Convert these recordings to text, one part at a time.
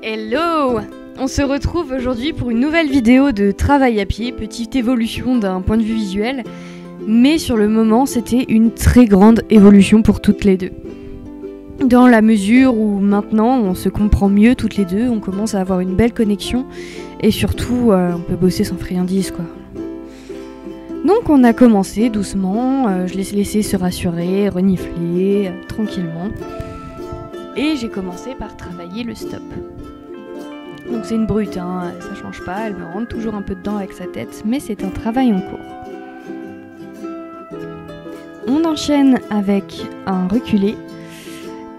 Hello! On se retrouve aujourd'hui pour une nouvelle vidéo de travail à pied, petite évolution d'un point de vue visuel, mais sur le moment c'était une très grande évolution pour toutes les deux. Dans la mesure où maintenant on se comprend mieux toutes les deux, on commence à avoir une belle connexion et surtout on peut bosser sans friandises quoi. Donc on a commencé doucement, je l'ai laissé se rassurer, renifler tranquillement et j'ai commencé par travailler le stop. Donc c'est une brute, hein, ça change pas, elle me rentre toujours un peu dedans avec sa tête, mais c'est un travail en cours. On enchaîne avec un reculé.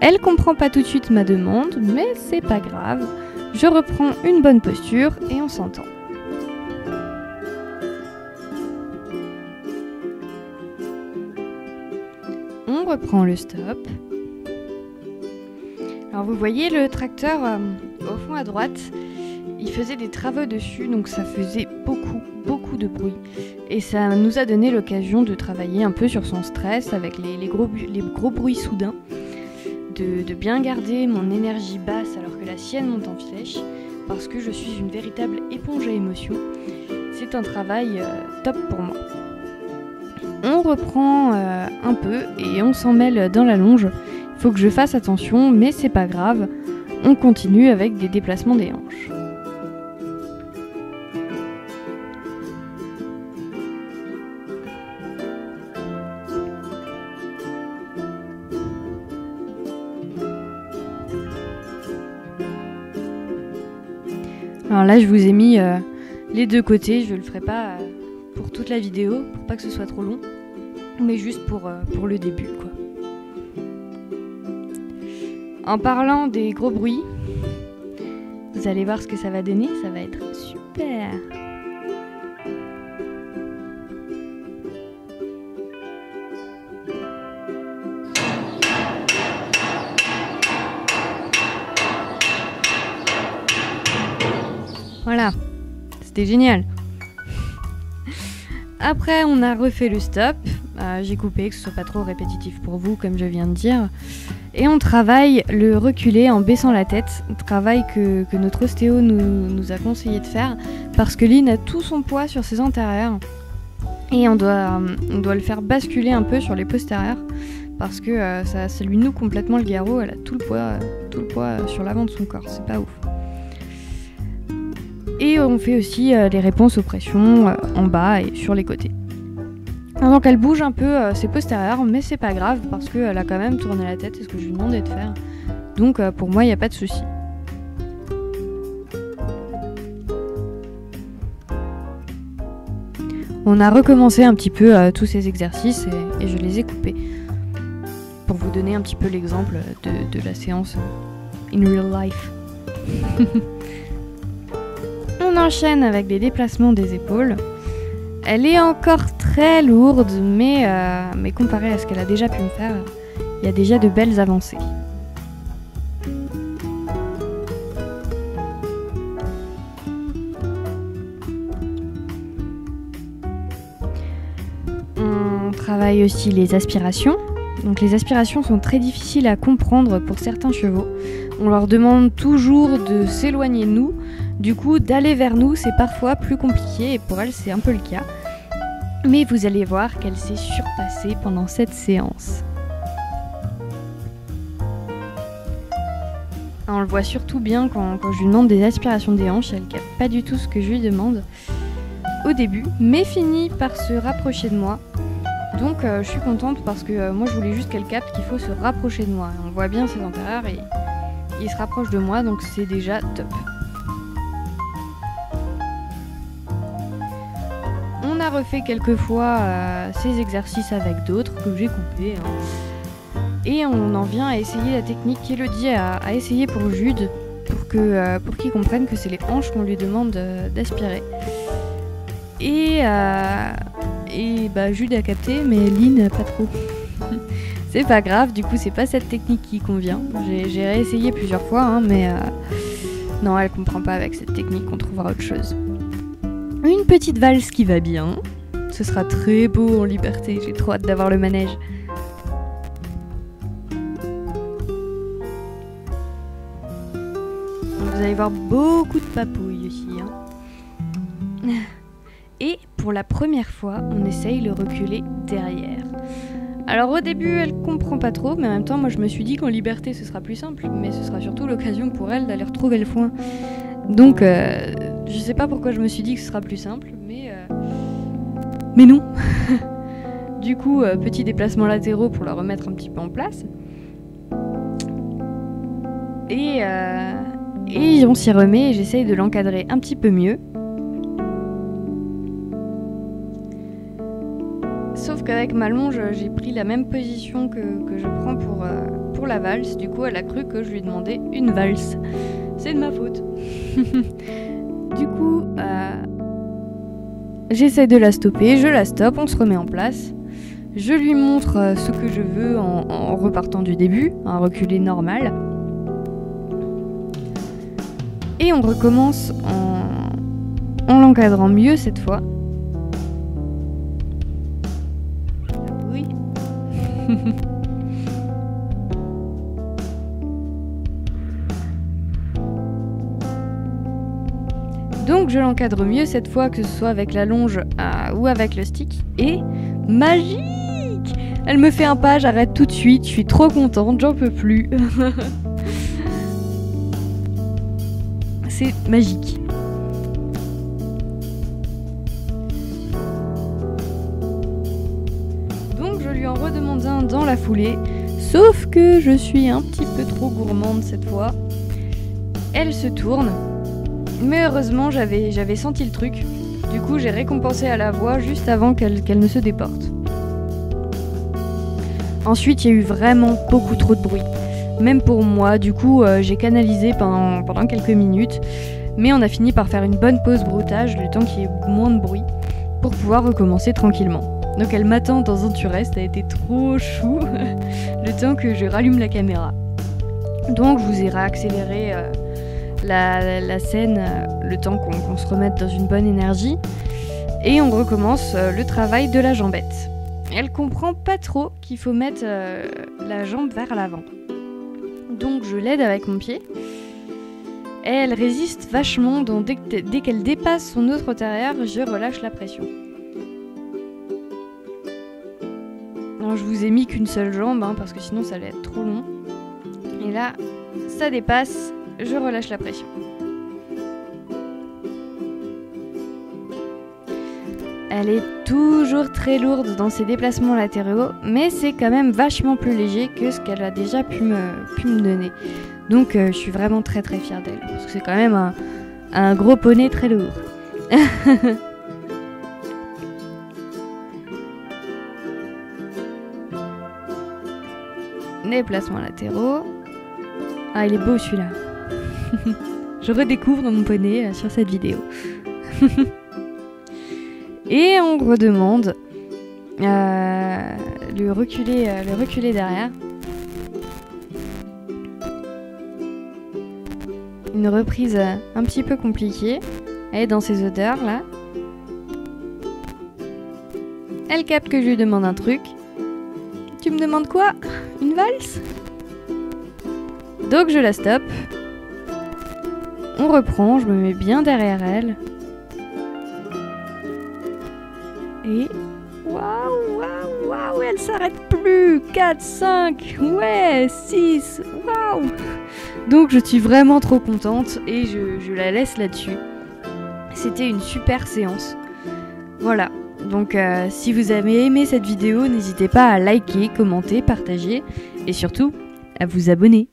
Elle comprend pas tout de suite ma demande, mais c'est pas grave. Je reprends une bonne posture et on s'entend. On reprend le stop. Alors vous voyez le tracteur au fond à droite, il faisait des travaux dessus, donc ça faisait beaucoup de bruit. Et ça nous a donné l'occasion de travailler un peu sur son stress avec les gros bruits soudains, de bien garder mon énergie basse alors que la sienne monte en flèche, parce que je suis une véritable éponge à émotions. C'est un travail top pour moi. On reprend un peu et on s'en mêle dans la longe. Il faut que je fasse attention, mais c'est pas grave. On continue avec des déplacements des hanches. Alors là, je vous ai mis les deux côtés. Je le ferai pas pour toute la vidéo, pour pas que ce soit trop long, mais juste pour le début, quoi. En parlant des gros bruits, vous allez voir ce que ça va donner, ça va être super. Voilà, c'était génial. Après, on a refait le stop. J'ai coupé, que ce soit pas trop répétitif pour vous, comme je viens de dire. Et on travaille le reculé en baissant la tête, travail que notre ostéo nous a conseillé de faire, parce que Lynn a tout son poids sur ses antérieurs, et on doit le faire basculer un peu sur les postérieurs, parce que ça lui noue complètement le garrot, elle a tout le poids sur l'avant de son corps, c'est pas ouf. Et on fait aussi les réponses aux pressions en bas et sur les côtés. Donc elle bouge un peu ses postérieurs, mais c'est pas grave parce qu'elle a quand même tourné la tête, c'est ce que je lui demandais de faire. Donc pour moi, il n'y a pas de souci. On a recommencé un petit peu tous ces exercices et je les ai coupés. Pour vous donner un petit peu l'exemple de la séance in real life. On enchaîne avec des déplacements des épaules. Elle est encore très lourde, mais comparé à ce qu'elle a déjà pu me faire, il y a déjà de belles avancées. On travaille aussi les aspirations. Donc les aspirations sont très difficiles à comprendre pour certains chevaux. On leur demande toujours de s'éloigner de nous. Du coup, d'aller vers nous, c'est parfois plus compliqué et pour elle, c'est un peu le cas. Mais vous allez voir qu'elle s'est surpassée pendant cette séance. On le voit surtout bien quand je lui demande des aspirations des hanches, elle ne capte pas du tout ce que je lui demande au début, mais finit par se rapprocher de moi. Donc je suis contente parce que moi je voulais juste qu'elle capte qu'il faut se rapprocher de moi. On voit bien ses antérieurs et il se rapproche de moi, donc c'est déjà top. On a refait quelques fois ces exercices avec d'autres que j'ai coupés. Hein. Et on en vient à essayer la technique qu'Elodie a essayé pour Jude, pour qu'il comprenne que c'est les hanches qu'on lui demande d'aspirer. Et Jude a capté, mais Lynn pas trop. C'est pas grave, du coup c'est pas cette technique qui convient. J'ai réessayé plusieurs fois, hein, mais non, elle comprend pas avec cette technique, on trouvera autre chose. Une petite valse qui va bien. Ce sera très beau en liberté, j'ai trop hâte d'avoir le manège. Vous allez voir beaucoup de papouilles aussi. Hein. Et pour la première fois, on essaye le reculer derrière. Alors au début, elle comprend pas trop, mais en même temps, moi je me suis dit qu'en liberté, ce sera plus simple. Mais ce sera surtout l'occasion pour elle d'aller retrouver le foin. Donc, je sais pas pourquoi je me suis dit que ce sera plus simple, mais non. Du coup, petit déplacement latéraux pour la remettre un petit peu en place. Et on s'y remet et j'essaye de l'encadrer un petit peu mieux. Sauf qu'avec ma longe, j'ai pris la même position que je prends pour la valse. Du coup, elle a cru que je lui demandais une valse. C'est de ma faute. Du coup, j'essaie de la stopper, je la stoppe, on se remet en place. Je lui montre ce que je veux en repartant du début, un reculé normal. Et on recommence en l'encadrant mieux cette fois. Oui. Donc je l'encadre mieux cette fois, que ce soit avec la longe ou avec le stick. Et magique! Elle me fait un pas, j'arrête tout de suite, je suis trop contente, j'en peux plus. C'est magique. Donc je lui en redemande un dans la foulée, sauf que je suis un petit peu trop gourmande cette fois. Elle se tourne, mais heureusement j'avais senti le truc. Du coup j'ai récompensé à la voix juste avant qu'elle ne se déporte. Ensuite il y a eu vraiment beaucoup trop de bruit. Même pour moi, du coup j'ai canalisé pendant quelques minutes, mais on a fini par faire une bonne pause broutage, le temps qu'il y ait moins de bruit, pour pouvoir recommencer tranquillement. Donc elle m'attend dans un turest, ça a été trop chou, le temps que je rallume la caméra. Donc je vous ai réaccéléré la scène, le temps qu'on se remette dans une bonne énergie, et on recommence le travail de la jambette. Elle comprend pas trop qu'il faut mettre la jambe vers l'avant. Donc je l'aide avec mon pied. Et elle résiste vachement, donc dès qu'elle dépasse son autre antérieur, je relâche la pression. Alors je vous ai mis qu'une seule jambe, hein, parce que sinon ça allait être trop long. Et là, ça dépasse, je relâche la pression. Elle est toujours très lourde dans ses déplacements latéraux, mais c'est quand même vachement plus léger que ce qu'elle a déjà pu me donner. Donc je suis vraiment très très fière d'elle, parce que c'est quand même un gros poney très lourd. Déplacements latéraux. Ah, il est beau celui-là. Je redécouvre mon poney sur cette vidéo. Et on redemande le reculer derrière. Une reprise un petit peu compliquée. Elle est dans ses odeurs là. Elle capte que je lui demande un truc. Tu me demandes quoi? Une valse? Donc je la stoppe. On reprend, je me mets bien derrière elle. Et waouh, waouh, waouh, elle s'arrête plus. 4, 5, ouais, 6, waouh. Donc je suis vraiment trop contente et je la laisse là-dessus. C'était une super séance. Voilà, donc si vous avez aimé cette vidéo, n'hésitez pas à liker, commenter, partager et surtout à vous abonner.